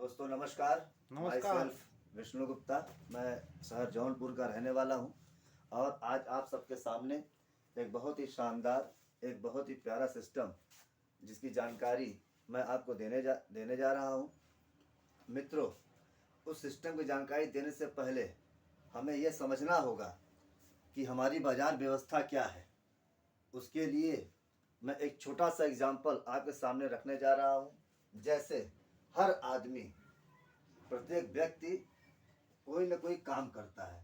दोस्तों नमस्कार। माई नमस्कार। सेल्फ विष्णु गुप्ता। मैं शहर जौनपुर का रहने वाला हूं और आज आप सबके सामने एक बहुत ही शानदार, एक बहुत ही प्यारा सिस्टम जिसकी जानकारी मैं आपको देने जा रहा हूं। मित्रों, उस सिस्टम की जानकारी देने से पहले हमें यह समझना होगा कि हमारी बाज़ार व्यवस्था क्या है। उसके लिए मैं एक छोटा सा एग्जाम्पल आपके सामने रखने जा रहा हूं। जैसे हर आदमी, प्रत्येक व्यक्ति कोई न कोई काम करता है।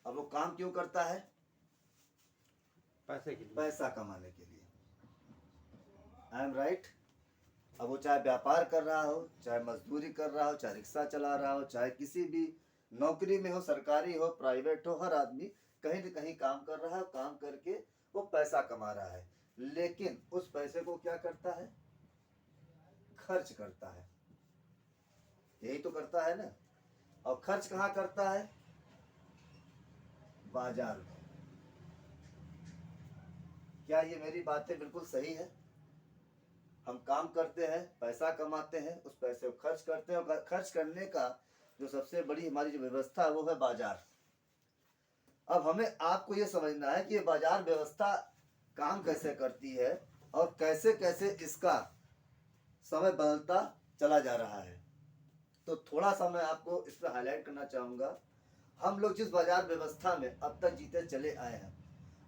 अब वो काम क्यों करता है? पैसे के लिए। पैसा कमाने के लिए। I am right. अब वो चाहे व्यापार कर रहा हो, चाहे मजदूरी कर रहा हो, चाहे रिक्शा चला रहा हो, चाहे किसी भी नौकरी में हो, सरकारी हो, प्राइवेट हो, हर आदमी कहीं न कहीं काम कर रहा है। काम करके वो पैसा कमा रहा है, लेकिन उस पैसे को क्या करता है? खर्च करता है। यही तो करता है ना। और खर्च कहाँ करता है? बाजार में। क्या ये मेरी बातें बिल्कुल सही है? हम काम करते हैं, पैसा कमाते हैं, उस पैसे को खर्च करते हैं और खर्च करने का जो सबसे बड़ी हमारी जो व्यवस्था है वो है बाजार। अब हमें आपको ये समझना है कि ये बाजार व्यवस्था काम कैसे करती है और कैसे कैसे इसका समय बदलता चला जा रहा है। तो थोड़ा सा मैं आपको इस पर हाईलाइट करना चाहूँगा। हम लोग जिस बाजार व्यवस्था में अब तक जीते चले आए हैं,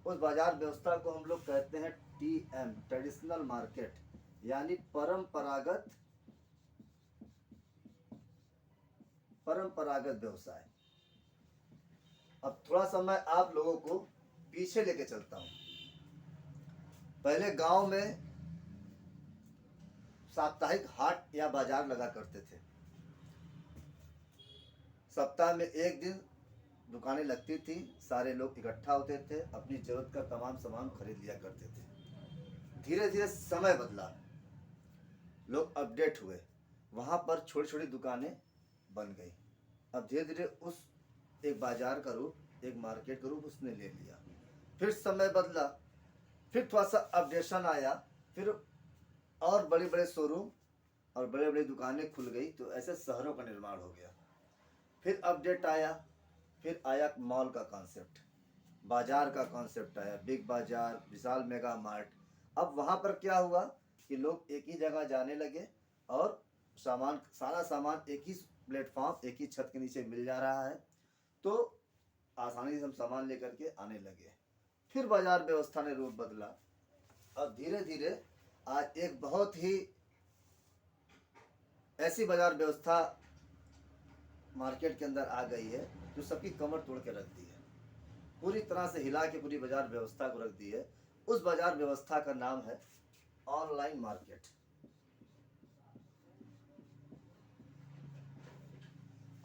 उस बाजार व्यवस्था को हम लोग कहते हैं TM, ट्रेडिशनल मार्केट, यानी परंपरागत व्यवसाय। अब थोड़ा सा मैं आप लोगों को पीछे लेके चलता हूँ। पहले गांव में साप्ताहिक हाट या बाजार लगा करते थे। सप्ताह में एक दिन दुकानें लगती थी, सारे लोग इकट्ठा होते थे, अपनी जरूरत का तमाम सामान खरीद लिया करते थे। धीरे धीरे समय बदला, लोग अपडेट हुए, वहाँ पर छोटी छोटी दुकानें बन गई। अब धीरे धीरे उस एक बाजार का रूप, एक मार्केट का रूप उसने ले लिया। फिर समय बदला, फिर थोड़ा सा अपडेशन आया, फिर और बड़े बड़े शोरूम और बड़े बड़े दुकानें खुल गई, तो ऐसे शहरों का निर्माण हो गया। फिर अपडेट आया, फिर आया मॉल का कॉन्सेप्ट, बाजार का कॉन्सेप्ट आया, बिग बाजार, विशाल मेगा मार्ट। अब वहाँ पर क्या हुआ कि लोग एक ही जगह जाने लगे और सामान, सारा सामान एक ही प्लेटफॉर्म, एक ही छत के नीचे मिल जा रहा है, तो आसानी से हम सामान लेकर के आने लगे। फिर बाजार व्यवस्था ने रूप बदला और धीरे धीरे आज एक बहुत ही ऐसी बाजार व्यवस्था मार्केट के अंदर आ गई है जो सबकी कमर तोड़ के रख दी है, पूरी तरह से हिला के पूरी बाजार व्यवस्था को रख दी है। उस बाजार व्यवस्था का नाम है online market.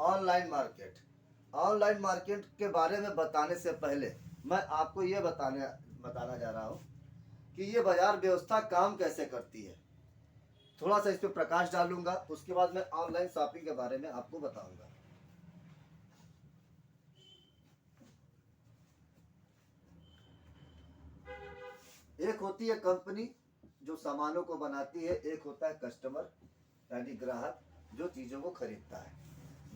Online market. Online market के बारे में बताने से पहले मैं आपको ये बताना जा रहा हूँ कि ये बाजार व्यवस्था काम कैसे करती है। थोड़ा सा इस पर प्रकाश डालूंगा, उसके बाद मैं ऑनलाइन शॉपिंग के बारे में आपको बताऊंगा। एक होती है कंपनी जो सामानों को बनाती है, एक होता है कस्टमर यानी ग्राहक जो चीज़ों को खरीदता है।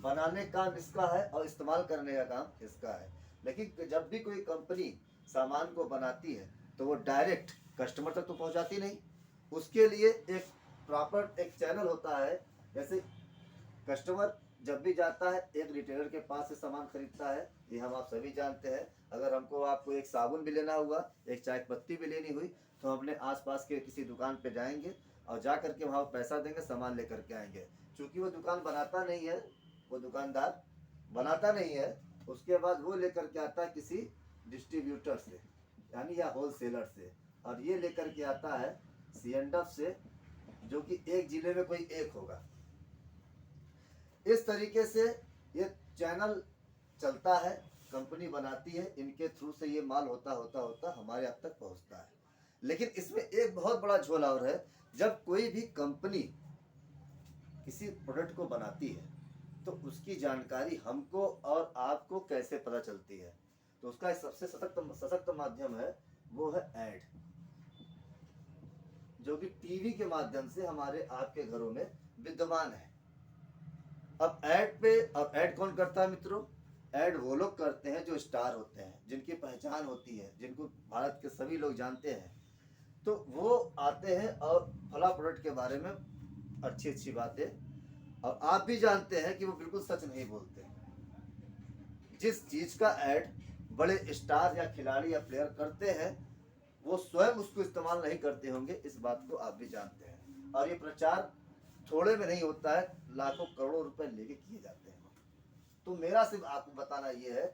बनाने का काम इसका है और इस्तेमाल करने का काम इसका है। लेकिन जब भी कोई कंपनी सामान को बनाती है तो वो डायरेक्ट कस्टमर तक तो पहुंचाती नहीं, उसके लिए एक प्रॉपर एक चैनल होता है। जैसे कस्टमर जब भी जाता है एक रिटेलर के पास से सामान खरीदता है, ये हम आप सभी जानते हैं। अगर आपको एक साबुन भी लेना हुआ, एक चाय पत्ती भी लेनी हुई, तो हम अपने आसपास के किसी दुकान पे जाएंगे और जा करके वहाँ पैसा देंगे, सामान लेकर के आएंगे। क्योंकि वो दुकान बनाता नहीं है, वो दुकानदार बनाता नहीं है, उसके बाद वो लेकर के आता है किसी डिस्ट्रीब्यूटर से यानी या होलसेलर से, और ये लेकर के आता है C&F से, जो कि एक जिले में कोई एक होगा। इस तरीके से ये चैनल चलता है, कंपनी बनाती है, इनके थ्रू से ये माल होता होता होता हमारे अब तक पहुंचता है। लेकिन इसमें एक बहुत बड़ा झोल और है, जब कोई भी कंपनी किसी प्रोडक्ट को बनाती है तो उसकी जानकारी हमको और आपको कैसे पता चलती है? तो उसका सबसे सशक्त माध्यम है, वो है ऐड। जो कि टीवी के माध्यम से हमारे आपके घरों में विद्यमान है। अब ऐड पे, अब ऐड कौन करता है मित्रों? ऐड वो लोग करते हैं जो स्टार होते हैं, जिनकी पहचान होती है, जिनको भारत के सभी लोग जानते हैं। तो वो आते हैं और फला प्रोडक्ट के बारे में अच्छी अच्छी बातें, और आप भी जानते हैं कि वो बिल्कुल सच नहीं बोलते। जिस चीज का ऐड बड़े स्टार या खिलाड़ी या प्लेयर करते हैं, वो स्वयं उसको इस्तेमाल नहीं करते होंगे, इस बात को आप भी जानते हैं। और ये प्रचार थोड़े में नहीं होता है, लाखों करोड़ों रुपए लेके किए जाते हैं। तो मेरा सिर्फ आपको बताना ये है,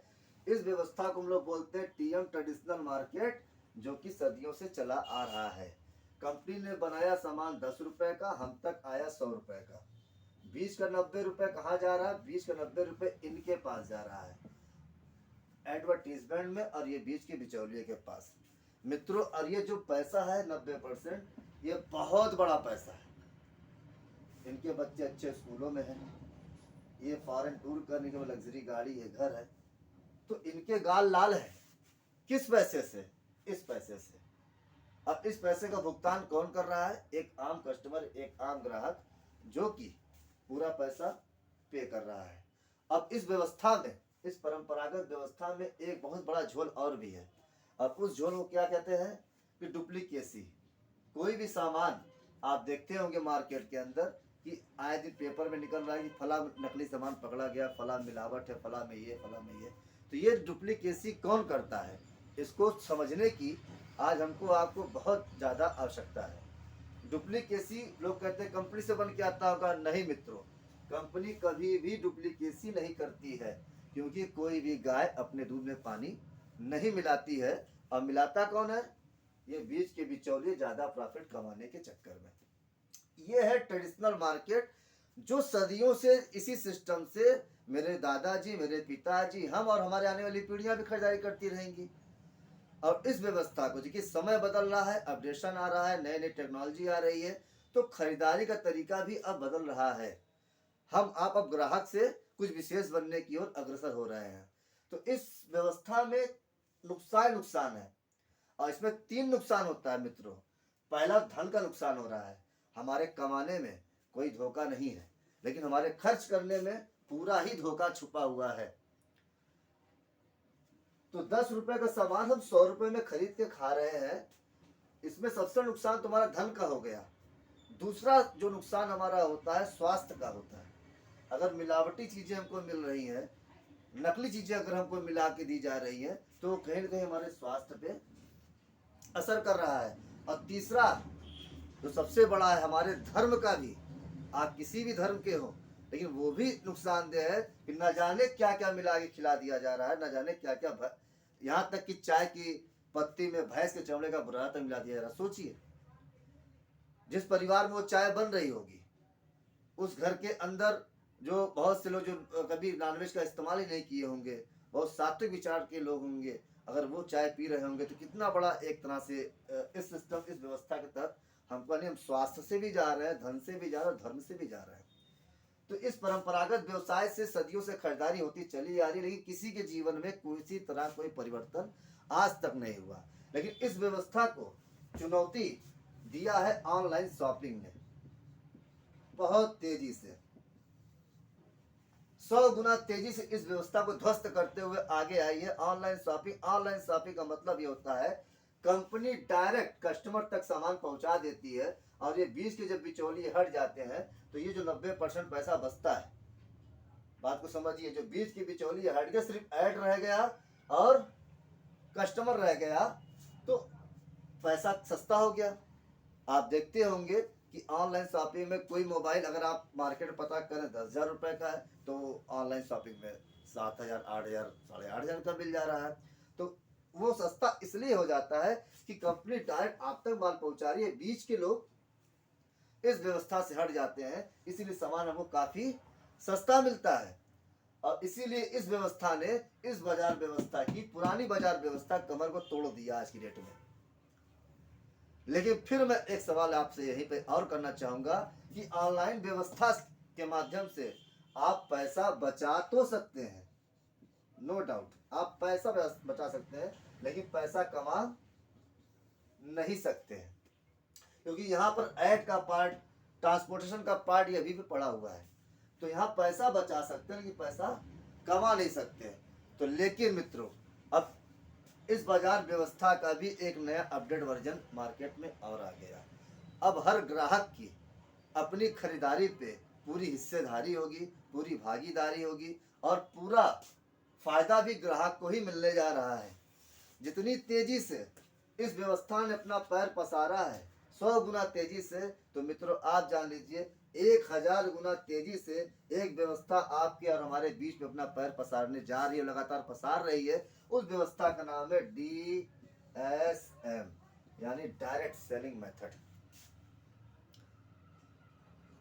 इस व्यवस्था को हम लोग बोलते हैं टीएम ट्रेडिशनल मार्केट, जो कि सदियों से चला आ रहा है। कंपनी ने बनाया सामान 10 रुपए का, हम तक आया 100 रुपए का। बीच का 90 रुपए कहाँ जा रहा है? बीच का 90 रुपए इनके पास जा रहा है एडवर्टीजमेंट में, और ये बीच के बिचौलिए के पास। मित्रों, और ये जो पैसा है 90%, ये बहुत बड़ा पैसा है। इनके बच्चे अच्छे स्कूलों में हैं, ये फॉरेन टूर करने के लिए लग्जरी गाड़ी है, घर है, तो इनके गाल लाल है। किस पैसे से? इस पैसे से। अब इस पैसे का भुगतान कौन कर रहा है? एक आम कस्टमर, एक आम ग्राहक, जो कि पूरा पैसा पे कर रहा है। अब इस व्यवस्था में, इस परंपरागत व्यवस्था में एक बहुत बड़ा झोल और भी है। अब उस झोल को क्या कहते हैं? कि डुप्लीकेसी। कोई भी सामान आप देखते होंगे मार्केट के अंदर कि आए दिन पेपर में निकल रहा है कि फला नकली सामान पकड़ा गया, फला मिलावट है, फला में ये, फला में ये। तो ये डुप्लीकेसी कौन करता है, इसको समझने की आज हमको आपको बहुत ज़्यादा आवश्यकता है। डुप्लीकेसी, लोग कहते हैं कंपनी से बन के आता होगा। नहीं मित्रों, कंपनी कभी भी डुप्लीकेसी नहीं करती है, क्योंकि कोई भी गाय अपने दूध में पानी नहीं मिलाती है। और मिलाता कौन है? ये बीच के बिचौलिए ज़्यादा प्रॉफिट कमाने के चक्कर में। ये है ट्रेडिशनल मार्केट, जो सदियों से इसी सिस्टम से मेरे दादाजी, मेरे पिताजी, हम और हमारे आने वाली पीढ़ियां भी खरीदारी करती रहेंगी। और इस व्यवस्था को, देखिए समय बदल रहा है, अपडेशन आ रहा है, नई नई टेक्नोलॉजी आ रही है, तो खरीदारी का तरीका भी अब बदल रहा है। हम आप अब ग्राहक से कुछ विशेष बनने की ओर अग्रसर हो रहे हैं। तो इस व्यवस्था में नुकसान है, और इसमें 3 नुकसान होता है मित्रों। पहला, धन का नुकसान हो रहा है। हमारे कमाने में कोई धोखा नहीं है, लेकिन हमारे खर्च करने में पूरा ही धोखा छुपा हुआ है। तो 10 रुपए का सामान हम 100 रुपए में खरीद के खा रहे हैं, इसमें सबसे नुकसान तुम्हारा धन का हो गया। दूसरा जो नुकसान हमारा होता है, स्वास्थ्य का होता है। अगर मिलावटी चीजें हमको मिल रही हैं, नकली चीजें अगर हमको मिला के दी जा रही हैं, तो कहीं ना कहीं हमारे स्वास्थ्य पे असर कर रहा है। और तीसरा जो सबसे बड़ा है, हमारे धर्म का भी। आप किसी भी धर्म के हो, लेकिन वो भी नुकसानदेह है कि न जाने क्या क्या मिला के खिला दिया जा रहा है, न जाने क्या क्या, यहाँ तक कि चाय की पत्ती में भैंस के चमड़े का बुरा तक मिला दिया जा रहा है। सोचिए, जिस परिवार में वो चाय बन रही होगी, उस घर के अंदर जो बहुत से लोग जो कभी नॉनवेज का इस्तेमाल ही नहीं किए होंगे, बहुत सात्विक विचार के लोग होंगे, अगर वो चाय पी रहे होंगे, तो कितना बड़ा एक तरह से इस सिस्टम, इस व्यवस्था के तहत हमको नहीं, हम स्वास्थ्य से भी जा रहे हैं, धन से भी जा रहे हैं, धर्म से भी जा रहे हैं। तो इस परंपरागत व्यवसाय से सदियों से खरीदारी होती चली आ रही, लेकिन किसी के जीवन में किसी तरह कोई परिवर्तन आज तक नहीं हुआ। लेकिन इस व्यवस्था को चुनौती दिया है ऑनलाइन शॉपिंग ने, बहुत तेजी से, 100 गुना तेजी से इस व्यवस्था को ध्वस्त करते हुए आगे आई है ऑनलाइन शॉपिंग। ऑनलाइन शॉपिंग का मतलब ये होता है, कंपनी डायरेक्ट कस्टमर तक सामान पहुंचा देती है, और ये बीच के जब बिचौलिए हट जाते हैं, तो ये जो 90% पैसा बचता है, बात को समझिए, जो बीच के बिचौलिए हट गए, सिर्फ ऐड रह गया और कस्टमर रह गया, तो पैसा सस्ता हो गया। आप देखते होंगे कि ऑनलाइन शॉपिंग में कोई मोबाइल अगर आप मार्केट में पता करें 10,000 रुपए का है, तो ऑनलाइन शॉपिंग में 7,000, 8,000, 8,500 का मिल जा रहा है। तो वो सस्ता इसलिए हो जाता है कि कंपनी डायरेक्ट आप तक माल पहुंचा रही है, बीच के लोग इस व्यवस्था से हट जाते हैं, इसीलिए सामान हमको काफी सस्ता मिलता है। और इसीलिए इस व्यवस्था ने, इस बाजार व्यवस्था की, पुरानी बाजार व्यवस्था कमर को तोड़ दिया आज की डेट में। लेकिन फिर मैं एक सवाल आपसे यहीं पे और करना चाहूंगा कि ऑनलाइन व्यवस्था के माध्यम से आप पैसा बचा तो सकते हैं, नो डाउट, आप पैसा बचा सकते हैं, लेकिन पैसा कमा नहीं सकते हैं। क्योंकि यहाँ पर ऐड का पार्ट, ट्रांसपोर्टेशन का पार्ट ये अभी भी पड़ा हुआ है। तो यहाँ पैसा बचा सकते हैं लेकिन पैसा कमा नहीं सकते। तो लेकिन मित्रों, अब इस बाजार व्यवस्था का भी एक नया अपडेट वर्जन मार्केट में और आ गया। अब हर ग्राहक की अपनी खरीदारी पे पूरी हिस्सेदारी होगी, पूरी भागीदारी होगी और पूरा फायदा भी ग्राहक को ही मिलने जा रहा है। जितनी तेजी से इस व्यवस्था ने अपना पैर पसारा है 100 गुना तेजी से, तो मित्रों आप जान लीजिए 1000 गुना तेजी से एक व्यवस्था आपके और हमारे बीच में अपना पैर पसारने जा रही है, लगातार पसार रही है। उस व्यवस्था का नाम है DSM, यानी डायरेक्ट सेलिंग मेथड।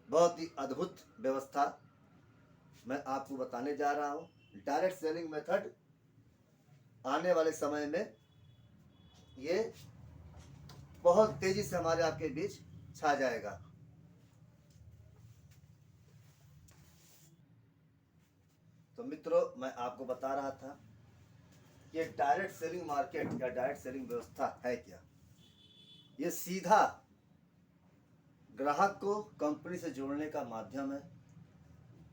बहुत ही अद्भुत व्यवस्था मैं आपको बताने जा रहा हूँ। डायरेक्ट सेलिंग मेथड आने वाले समय में ये बहुत तेजी से हमारे आपके बीच छा जाएगा। तो मित्रों, मैं आपको बता रहा था ये डायरेक्ट सेलिंग मार्केट या डायरेक्ट सेलिंग व्यवस्था है क्या। ये सीधा ग्राहक को कंपनी से जोड़ने का माध्यम है।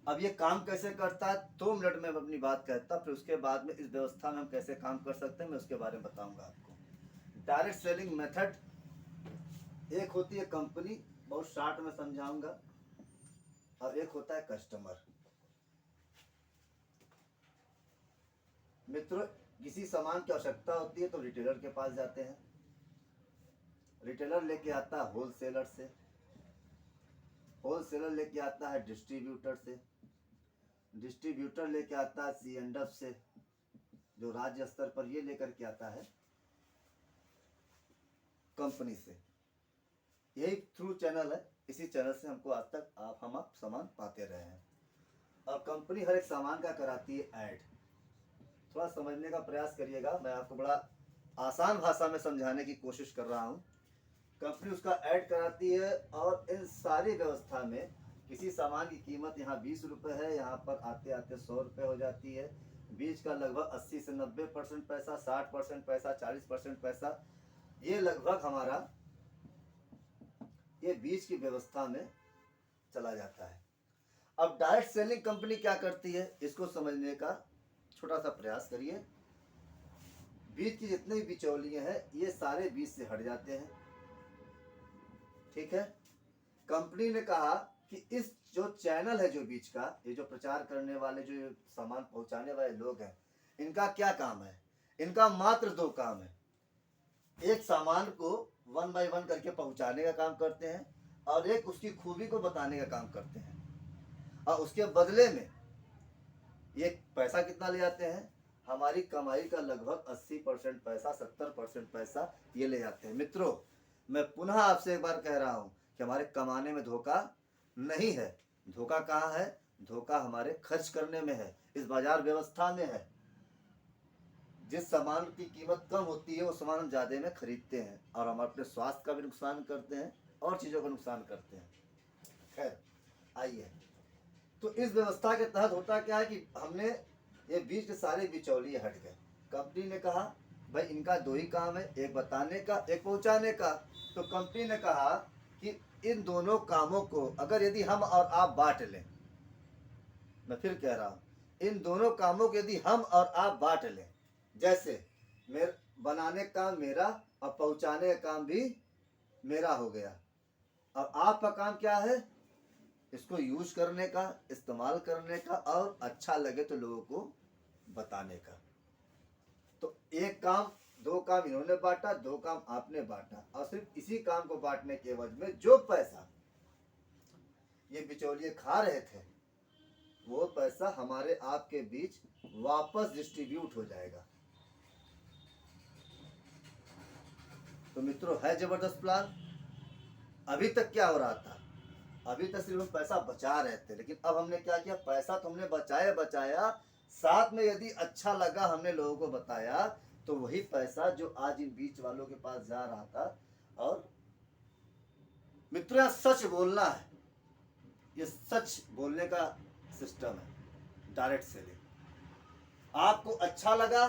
अब ये काम कैसे करता है 2 मिनट में अपनी बात कहता, फिर उसके बाद में इस व्यवस्था में हम कैसे काम कर सकते हैं मैं उसके बारे में बताऊंगा आपको। डायरेक्ट सेलिंग मेथड, एक होती है कंपनी, बहुत शॉर्ट में समझाऊंगा, और एक होता है कस्टमर। मित्रों, किसी सामान की आवश्यकता होती है तो रिटेलर के पास जाते हैं, रिटेलर लेके आता है होलसेलर से, होलसेलर लेके आता है डिस्ट्रीब्यूटर से, डिस्ट्रीब्यूटर लेके आता है C&F से, जो राज्य स्तर पर ये लेकर के आता है कंपनी से। यही थ्रू चैनल है, इसी चैनल से हमको आज तक हम सामान पाते रहे हैं। और कंपनी हर एक सामान का कराती है ऐड। थोड़ा समझने का प्रयास करिएगा, मैं आपको बड़ा आसान भाषा में समझाने की कोशिश कर रहा हूँ। कंपनी उसका ऐड कराती है और इन सारी व्यवस्था में किसी सामान की कीमत यहाँ 20 रुपये है, यहाँ पर आते आते 100 रुपये हो जाती है। बीच का लगभग 80 से 90% पैसा, 60% पैसा, 40% पैसा, ये लगभग हमारा ये बीच की व्यवस्था में चला जाता है। अब डायरेक्ट सेलिंग कंपनी क्या करती है, इसको समझने का छोटा सा प्रयास करिए। बीच की जितने भी बिचौलिए हैं ये सारे बीच से हट जाते हैं, ठीक है। कंपनी ने कहा कि इस जो चैनल है, जो बीच का, ये जो प्रचार करने वाले, जो सामान पहुंचाने वाले लोग हैं, इनका क्या काम है, इनका मात्र 2 काम है। एक सामान को 1 बाय 1 करके पहुंचाने का काम करते हैं और एक उसकी खूबी को बताने का काम करते हैं, और उसके बदले में ये पैसा कितना ले जाते हैं, हमारी कमाई का लगभग 80% पैसा, 70% पैसा ये ले जाते हैं। मित्रों, मैं पुनः आपसे एक बार कह रहा हूं कि हमारे कमाने में धोखा नहीं है। धोखा कहाँ है, धोखा हमारे खर्च करने में है, इस बाजार व्यवस्था में है। जिस सामान की कीमत कम होती है वो सामान हम ज़्यादा में खरीदते हैं और हम अपने स्वास्थ्य का भी नुकसान करते हैं और चीज़ों का नुकसान करते हैं। खैर आइए, तो इस व्यवस्था के तहत होता क्या है कि हमने ये बीच के सारे बिचौलिए हट गए। कंपनी ने कहा भाई इनका 2 ही काम है, एक बताने का, एक पहुंचाने का। तो कंपनी ने कहा कि इन दोनों कामों को अगर यदि हम और आप बांट लें, मैं फिर कह रहा हूँ, इन दोनों कामों को यदि हम और आप बांट लें, जैसे मेरे बनाने का काम मेरा और पहुंचाने का काम भी मेरा हो गया, और आपका काम क्या है, इसको यूज करने का, इस्तेमाल करने का और अच्छा लगे तो लोगों को बताने का। तो एक काम, 2 काम इन्होंने बांटा, 2 काम आपने बांटा, और सिर्फ इसी काम को बांटने के एवज में जो पैसा ये बिचौलिए खा रहे थे वो पैसा हमारे आपके बीच वापस डिस्ट्रीब्यूट हो जाएगा। तो मित्रों, है जबरदस्त प्लान। अभी तक क्या हो रहा था, अभी तक सिर्फ हम पैसा बचा रहे थे, लेकिन अब हमने क्या किया, पैसा तो हमने बचाया, साथ में यदि अच्छा लगा हमने लोगों को बताया, तो वही पैसा जो आज इन बीच वालों के पास जा रहा था। और मित्रों, सच बोलना है, ये सच बोलने का सिस्टम है डायरेक्ट सेलिंग। आपको अच्छा लगा,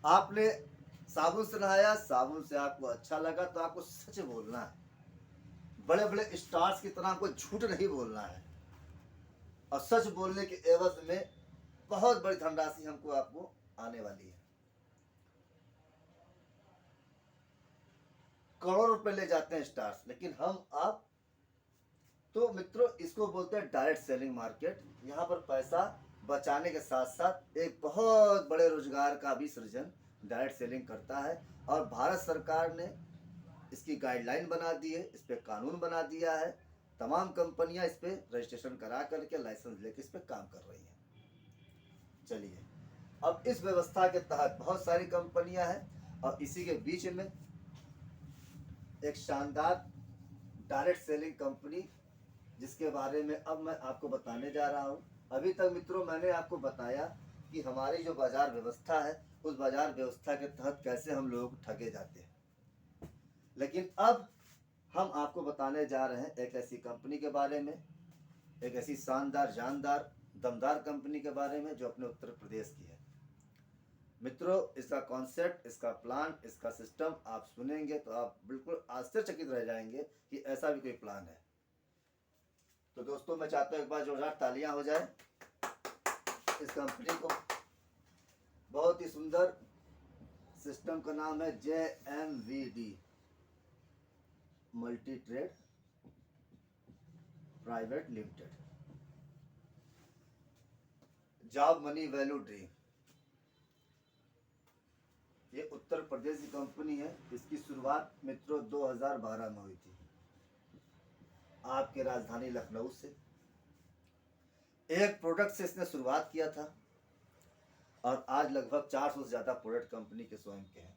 आपने साबुन से नहाया, साबुन से आपको अच्छा लगा तो आपको सच बोलना है। बड़े बड़े स्टार्स की तरह आपको झूठ नहीं बोलना है, और सच बोलने के एवज में बहुत बड़ी धनराशि हमको आपको आने वाली है। करोड़ों रुपए ले जाते हैं स्टार्स, लेकिन हम आप तो मित्रों इसको बोलते हैं डायरेक्ट सेलिंग मार्केट। यहाँ पर पैसा बचाने के साथ साथ एक बहुत बड़े रोजगार का भी सृजन डायरेक्ट सेलिंग करता है। और भारत सरकार ने इसकी गाइडलाइन बना दी है, इस पर कानून बना दिया है। तमाम कंपनियां इस पे रजिस्ट्रेशन करा करके लाइसेंस लेके इस पे काम कर रही हैं। चलिए, अब इस व्यवस्था के तहत बहुत सारी कंपनियां हैं, और इसी के बीच में एक शानदार डायरेक्ट सेलिंग कंपनी जिसके बारे में अब मैं आपको बताने जा रहा हूं। अभी तक मित्रों मैंने आपको बताया कि हमारी जो बाजार व्यवस्था है, उस बाजार व्यवस्था के तहत कैसे हम लोग ठगे जाते हैं। लेकिन अब हम आपको बताने जा रहे हैं एक ऐसी कंपनी के बारे में, एक ऐसी शानदार जानदार दमदार कंपनी के बारे में जो अपने उत्तर प्रदेश की है। मित्रों, इसका कॉन्सेप्ट, इसका प्लान, इसका सिस्टम आप सुनेंगे तो आप बिल्कुल आश्चर्यचकित रह जाएंगे कि ऐसा भी कोई प्लान है। तो दोस्तों, मैं चाहता हूँ एक बार जोरदार तालियां हो जाए इस कंपनी को। बहुत ही सुंदर सिस्टम का नाम है JMVD, multi trade private limited, job money value dream. ये उत्तर प्रदेश की कंपनी है। इसकी शुरुआत मित्रों 2012 में हुई थी आपके राजधानी लखनऊ से। एक प्रोडक्ट से इसने शुरुआत किया था, और आज लगभग 400 से ज्यादा प्रोडक्ट कंपनी के स्वयं के हैं।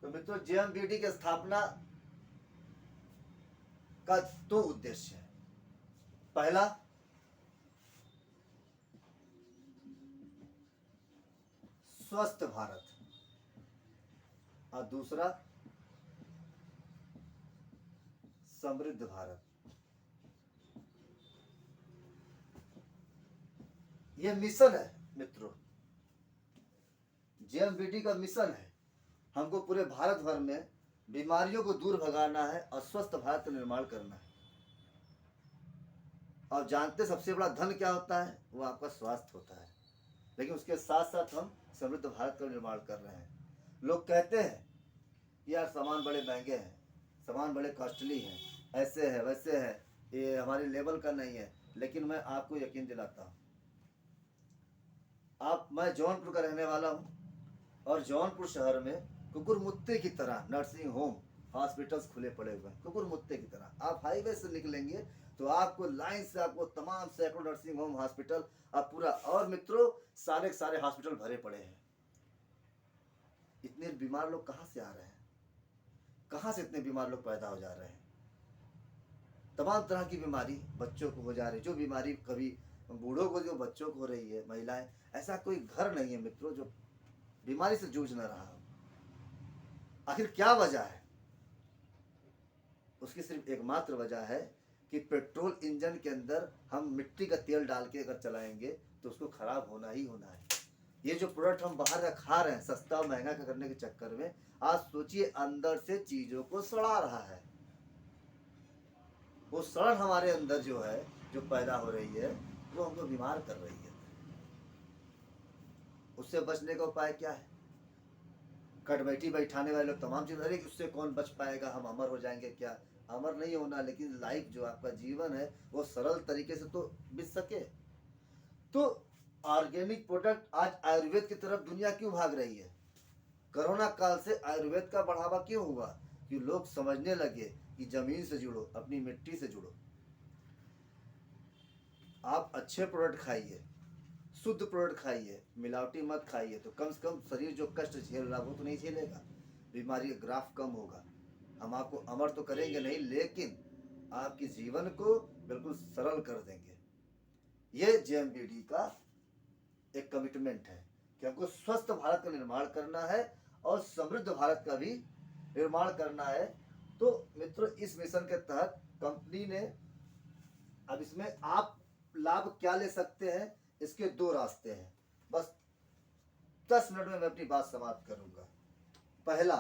तो मित्रों, JMVD की स्थापना का दो उद्देश्य है। पहला, स्वस्थ भारत, और दूसरा समृद्ध भारत। यह मिशन है मित्रों, JMVD का मिशन है। हमको पूरे भारत भर में बीमारियों को दूर भगाना है और स्वस्थ भारत का निर्माण करना है। और जानते सबसे बड़ा धन क्या होता है? वो आपका स्वास्थ्य होता है। लेकिन उसके साथ साथ हम समृद्ध भारत का निर्माण कर रहे हैं। लोग कहते हैं यार सामान बड़े महंगे हैं, सामान बड़े कॉस्टली हैं, ऐसे है वैसे है, ये हमारे लेवल का नहीं है। लेकिन मैं आपको यकीन दिलाता हूँ, मैं जौनपुर का रहने वाला हूँ, और जौनपुर शहर में कुकुर मुत्ते की तरह नर्सिंग होम, हॉस्पिटल्स खुले पड़े हुए हैं। कुकुर मुत्ते की तरह आप हाईवे से निकलेंगे तो आपको लाइन से आपको तमाम सैकड़ों नर्सिंग होम, हॉस्पिटल, अब पूरा, और मित्रों सारे के सारे हॉस्पिटल भरे पड़े हैं। इतने बीमार लोग कहाँ से आ रहे हैं? कहाँ से इतने बीमार लोग पैदा हो जा रहे हैं? तमाम तरह की बीमारी बच्चों को हो जा रही है। जो बीमारी कभी बूढ़ों को, जो बच्चों को हो रही है, महिलाएं, ऐसा कोई घर नहीं है मित्रों जो बीमारी से जूझ न रहा हो। आखिर क्या वजह है? उसकी सिर्फ एकमात्र वजह है कि पेट्रोल इंजन के अंदर हम मिट्टी का तेल डाल के अगर चलाएंगे तो उसको खराब होना ही होना है। ये जो प्रोडक्ट हम बाहर का खा रहे हैं सस्ता और महंगा करने के चक्कर में, आज सोचिए अंदर से चीजों को सड़ा रहा है। वो सड़न हमारे अंदर जो है, जो पैदा हो रही है, वो हमको बीमार कर रही है। उससे बचने का उपाय क्या है? कट बैठी बैठाने वाले लोग तमाम चीज, अरे उससे कौन बच पाएगा, हम अमर हो जाएंगे क्या? अमर नहीं होना, लेकिन लाइफ जो आपका जीवन है वो सरल तरीके से तो बीत सके। तो ऑर्गेनिक प्रोडक्ट आज आयुर्वेद की तरफ दुनिया क्यों भाग रही है? कोरोना काल से आयुर्वेद का बढ़ावा क्यों हुआ? कि लोग समझने लगे कि जमीन से जुड़ो, अपनी मिट्टी से जुड़ो। आप अच्छे प्रोडक्ट खाइए, शुद्ध प्रोडक्ट खाइए, मिलावटी मत खाइए, तो कम से कम शरीर जो कष्ट झेल रहा वो तो नहीं झेलेगा, बीमारी का ग्राफ कम होगा। हम आपको अमर तो करेंगे नहीं, लेकिन आपके जीवन को बिल्कुल सरल कर देंगे। ये JMVD का एक कमिटमेंट है कि हमको स्वस्थ भारत का निर्माण करना है और समृद्ध भारत का भी निर्माण करना है। तो मित्रों, इस मिशन के तहत कंपनी ने, अब इसमें आप लाभ क्या ले सकते हैं, इसके दो रास्ते हैं। बस 10 मिनट में मैं अपनी बात समाप्त करूंगा। पहला,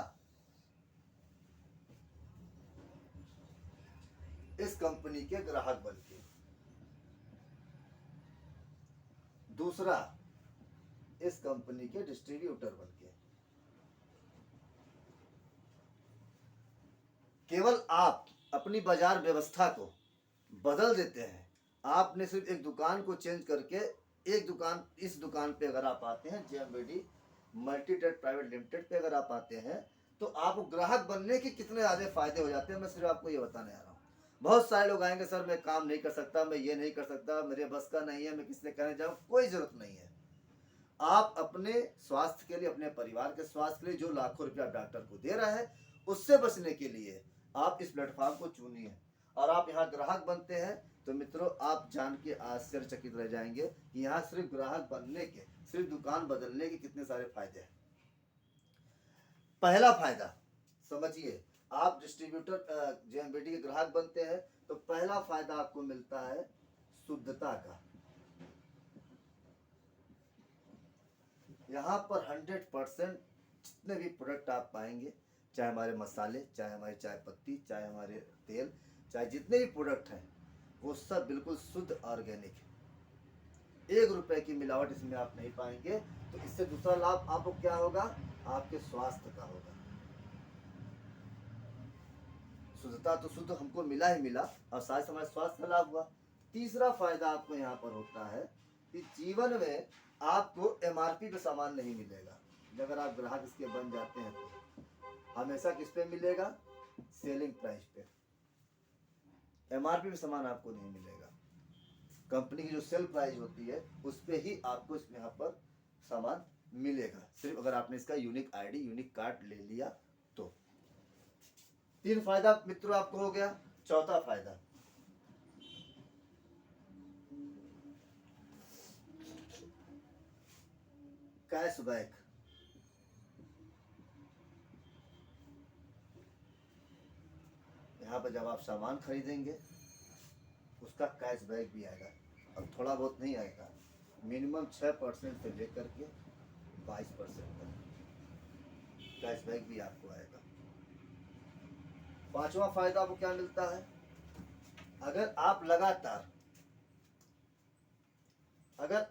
इस कंपनी के ग्राहक बन के। दूसरा, इस कंपनी के डिस्ट्रीब्यूटर बन के। केवल आप अपनी बाजार व्यवस्था को बदल देते हैं। आपने सिर्फ एक दुकान को चेंज करके एक दुकान, इस दुकान पे अगर आप आते हैं, जेएमबीडी मल्टी ट्रेड प्राइवेट लिमिटेड पे अगर आप आते हैं, तो आपको ग्राहक बनने के कितने ज़्यादा फायदे हो जाते हैं, मैं सिर्फ आपको ये बताने आ रहा हूँ। बहुत सारे लोग आएंगे, सर मैं काम नहीं कर सकता, मैं ये नहीं कर सकता, मेरे बस का नहीं है, मैं किसने कहने जाऊँ। कोई ज़रूरत नहीं है। आप अपने स्वास्थ्य के लिए, अपने परिवार के स्वास्थ्य के लिए जो लाखों रुपया डॉक्टर को दे रहा है, उससे बचने के लिए आप इस प्लेटफॉर्म को चुनिए और आप यहाँ ग्राहक बनते हैं। तो मित्रों, आप जान के आश्चर्यचकित रह जाएंगे कि यहाँ सिर्फ ग्राहक बनने के, सिर्फ दुकान बदलने के कितने सारे फायदे हैं। पहला फायदा समझिए, आप डिस्ट्रीब्यूटर जेएमबीडी के ग्राहक बनते हैं तो पहला फायदा आपको मिलता है शुद्धता का। यहाँ पर 100% जितने भी प्रोडक्ट आप पाएंगे, चाहे हमारे मसाले, चाहे हमारी चाय पत्ती, चाहे हमारे तेल, चाहे जितने भी प्रोडक्ट हैं, वो सब बिल्कुल शुद्ध ऑर्गेनिक है। 1 रुपए की मिलावट इसमें आप नहीं पाएंगे। तो इससे दूसरा लाभ आपको क्या होगा, आपके स्वास्थ्य का होगा। शुद्धता तो शुद्ध हमको मिला ही मिला और साथ हमारे स्वास्थ्य का लाभ हुआ। तीसरा फायदा आपको यहाँ पर होता है कि जीवन में आपको एमआरपी पे सामान नहीं मिलेगा। अगर आप ग्राहक इसके बन जाते हैं तो हमेशा किस पे मिलेगा, सेलिंग प्राइस पे। एमआरपी पे सामान आपको नहीं मिलेगा। कंपनी की जो सेल प्राइस होती है उस पे ही आपको इसमें यहाँ पर सामान मिलेगा, सिर्फ अगर आपने इसका यूनिक आईडी, यूनिक कार्ड ले लिया तो। 3 फायदा मित्रों आपको हो गया। चौथा फायदा, कैशबैक। यहाँ पर जब आप सामान खरीदेंगे उसका कैशबैक भी आएगा। अब थोड़ा बहुत नहीं आएगा, मिनिमम 6% से लेकर के 22% तक कैशबैक भी आपको आएगा। 5वां फायदा आपको क्या मिलता है, अगर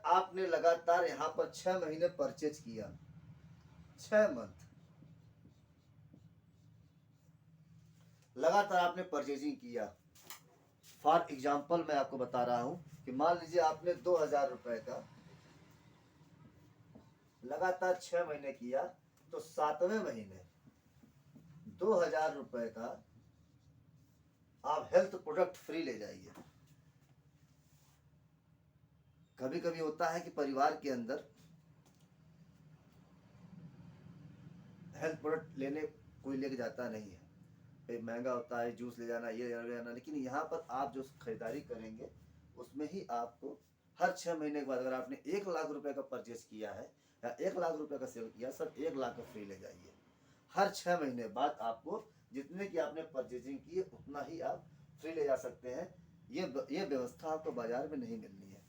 आपने लगातार यहाँ पर 6 महीने परचेज किया, 6 मंथ लगातार आपने परचेजिंग किया। फॉर एग्जाम्पल मैं आपको बता रहा हूं कि मान लीजिए आपने 2000 रुपए का लगातार 6 महीने किया, तो 7वें महीने 2000 रुपए का आप हेल्थ प्रोडक्ट फ्री ले जाइए। कभी कभी होता है कि परिवार के अंदर हेल्थ प्रोडक्ट लेने कोई लेके जाता नहीं है, भाई महंगा होता है, जूस ले जाना, ये ले जाना। लेकिन यहाँ पर आप जो खरीदारी करेंगे उसमें ही आपको हर 6 महीने के बाद, अगर आपने 1 लाख रुपए का परचेज किया है या 1 लाख रुपए का सेल किया, सर 1 लाख का फ्री ले जाइए। हर 6 महीने बाद आपको जितने की आपने परचेजिंग की है उतना ही आप फ्री ले जा सकते हैं। ये व्यवस्था आपको बाजार में नहीं मिलनी है।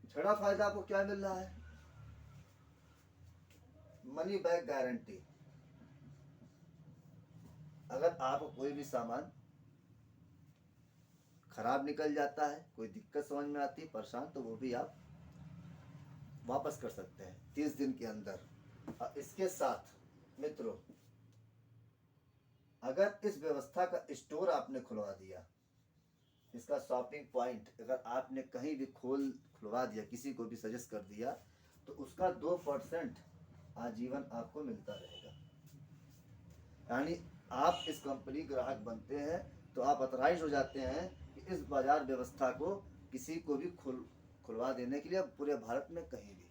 छठा फायदा आपको क्या मिल रहा है, मनी बैक गारंटी। अगर आपको कोई भी सामान खराब निकल जाता है, कोई दिक्कत समझ में आती है, परेशान, तो वो भी आप वापस कर सकते हैं 30 दिन के अंदर। इसके साथ मित्रों, अगर इस व्यवस्था का स्टोर आपने खुलवा दिया, इसका शॉपिंग पॉइंट अगर आपने कहीं भी खुलवा दिया, किसी को भी सजेस्ट कर दिया, तो उसका 2% आजीवन आपको मिलता रहेगा। यानी आप इस कंपनी ग्राहक बनते हैं तो आप ऑथराइज हो जाते हैं कि इस बाजार व्यवस्था को किसी को भी खुलवा देने के लिए, पूरे भारत में कहीं भी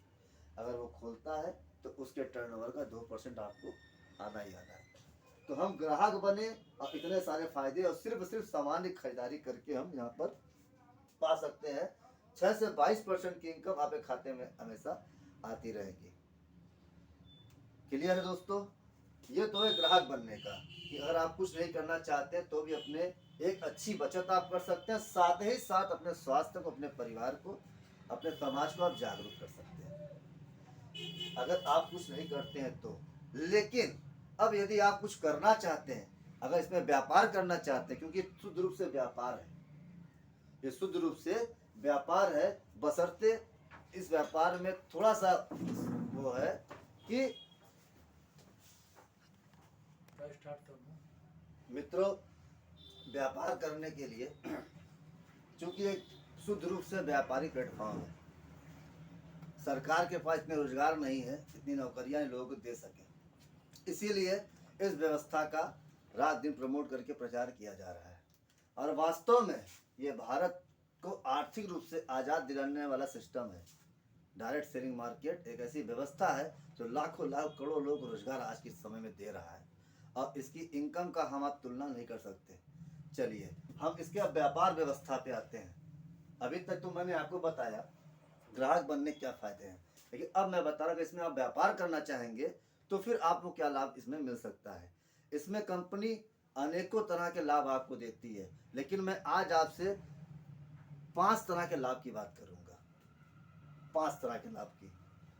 अगर वो खोलता है तो उसके टर्नओवर का 2% आपको आना ही आना है। तो हम ग्राहक बने और इतने सारे फायदे और सिर्फ सामान्य खरीदारी करके हम यहाँ पर पा सकते हैं। 6 से 22% की इनकम आपके खाते में हमेशा आती रहेगी। क्लियर है दोस्तों? ये तो है ग्राहक बनने का, कि अगर आप कुछ नहीं करना चाहते हैं तो भी अपने एक अच्छी बचत आप कर सकते हैं, साथ ही साथ अपने स्वास्थ्य को, अपने परिवार को, अपने समाज को आप जागरूक कर सकते हैं। अगर आप कुछ नहीं करते हैं तो। लेकिन अब यदि आप कुछ करना चाहते हैं, अगर इसमें व्यापार करना चाहते हैं, क्योंकि शुद्ध रूप से व्यापार है, ये शुद्ध रूप से व्यापार है, बशर्ते इस व्यापार में थोड़ा सा वो है कि मित्रों, व्यापार करने के लिए चूंकि एक शुद्ध रूप से व्यापारिक प्लेटफॉर्म है, सरकार के पास इतने रोजगार नहीं है, इतनी नौकरियां लोगों को दे सके, इसीलिए इस व्यवस्था का रात दिन प्रमोट करके प्रचार किया जा रहा है। और वास्तव में ये भारत को आर्थिक रूप से आज़ाद दिलाने वाला सिस्टम है। डायरेक्ट सेलिंग मार्केट एक ऐसी व्यवस्था है जो लाखों लाख करोड़ों लोग रोजगार आज के समय में दे रहा है, और इसकी इनकम का हम आप तुलना नहीं कर सकते। चलिए हम इसके अब व्यापार व्यवस्था पे आते हैं। अभी तक तो मैंने आपको बताया ग्राहक बनने के क्या फायदे हैं, लेकिन अब मैं बता रहा हूँ कि इसमें आप व्यापार करना चाहेंगे तो फिर आपको क्या लाभ इसमें मिल सकता है। इसमें कंपनी अनेकों तरह के लाभ आपको देती है, लेकिन मैं आज आपसे 5 तरह के लाभ की बात करूंगा, 5 तरह के लाभ की,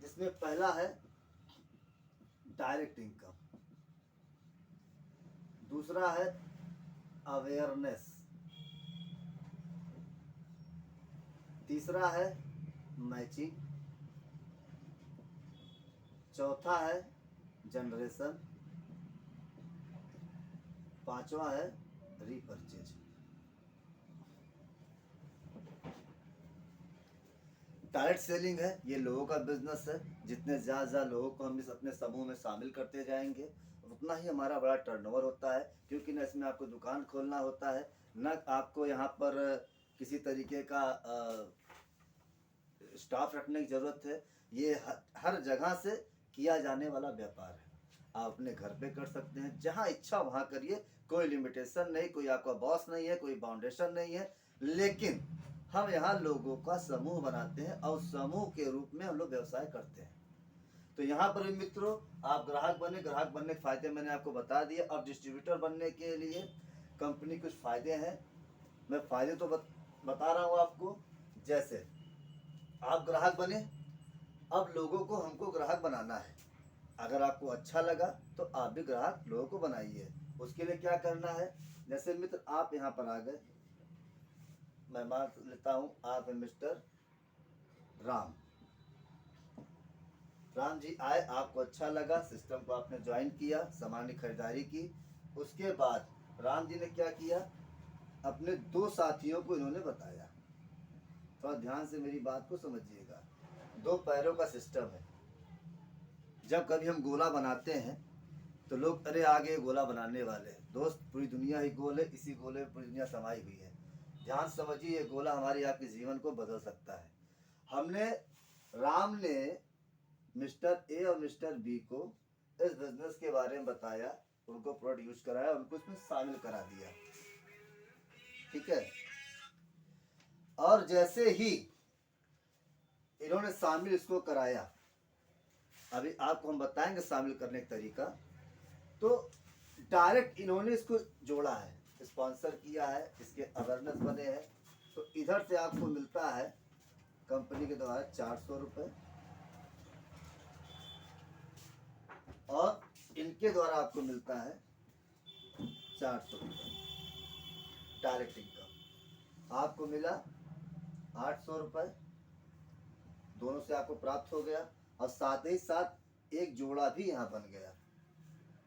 जिसमें पहला है डायरेक्ट इनकम, दूसरा है अवेयरनेस, तीसरा है मैचिंग, चौथा है जनरेशन, पांचवा है रीपरचेज। डायरेक्ट सेलिंग है, ये लोगों का बिजनेस है। जितने ज़्यादा लोगों को हम इस अपने समूह में शामिल करते जाएंगे उतना ही हमारा बड़ा टर्नओवर होता है, क्योंकि न इसमें आपको दुकान खोलना होता है, न आपको यहाँ पर किसी तरीके का स्टाफ रखने की ज़रूरत है। ये हर जगह से किया जाने वाला व्यापार है। आप अपने घर पे कर सकते हैं, जहाँ इच्छा वहाँ करिए, कोई लिमिटेशन नहीं, कोई आपका बॉस नहीं है, कोई बाउंडेशन नहीं है। लेकिन हम यहाँ लोगों का समूह बनाते हैं और समूह के रूप में हम लोग व्यवसाय करते हैं। तो यहाँ पर भी मित्रों आप ग्राहक बने, ग्राहक बनने के फायदे मैंने आपको बता दिए। अब डिस्ट्रीब्यूटर बनने के लिए कंपनी कुछ फायदे हैं, मैं फायदे तो बता रहा हूँ आपको। जैसे आप ग्राहक बने, अब लोगों को हमको ग्राहक बनाना है। अगर आपको अच्छा लगा तो आप भी ग्राहक लोगों को बनाइए। उसके लिए क्या करना है, जैसे मित्र आप यहाँ पर आ गए, मैं मान लेता हूँ आप हैं मिस्टर राम। राम जी आए, आपको अच्छा लगा, सिस्टम को आपने ज्वाइन किया, सामान की खरीदारी की। उसके बाद राम जी ने क्या किया, अपने 2 साथियों को इन्होंने बताया। थोड़ा ध्यान से मेरी बात को समझिएगा। 2 पैरों का सिस्टम है। जब कभी हम गोला बनाते हैं तो लोग अरे आगे गोला बनाने वाले, दोस्त पूरी दुनिया ही गोल है, इसी गोले में पूरी दुनिया समाई हुई है। ध्यान समझिए, ये गोला हमारे आपके जीवन को बदल सकता है। हमने राम ने मिस्टर ए और मिस्टर बी को इस बिजनेस के बारे में बताया, उनको प्रोडक्ट यूज कराया, उनको इसमें शामिल करा दिया, ठीक है। और जैसे ही इन्होंने शामिल इसको कराया, अभी आपको हम बताएंगे शामिल करने का तरीका। तो डायरेक्ट इन्होंने इसको जोड़ा है, स्पॉन्सर किया है, इसके अवेयरनेस बने हैं। तो इधर से आपको मिलता है कंपनी के द्वारा 400 रुपये, और इनके द्वारा आपको मिलता है 400 रुपये। डायरेक्ट इनकम आपको मिला 800 रुपये, दोनों से आपको प्राप्त हो गया। और साथ ही साथ एक जोड़ा भी यहाँ बन गया।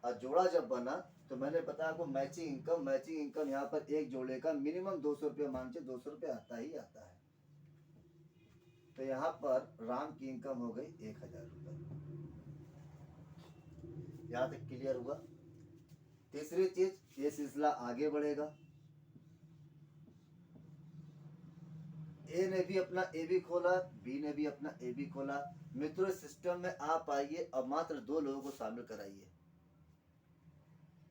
और जोड़ा जब बना तो मैंने बताया आपको मैचिंग इनकम। मैचिंग इनकम यहाँ पर एक जोड़े का मिनिमम 200 रुपये, मान के 200 रुपये आता ही आता है। तो यहाँ पर राम की इनकम हो गई 1000 रुपये। यहाँ तक क्लियर हुआ। तीसरी चीज, ये सिलसिला आगे बढ़ेगा। ए ने भी अपना ए बी खोला, बी ने भी अपना ए बी खोला। मित्रों सिस्टम में आप आइए, अब मात्र 2 लोगों को शामिल कराइए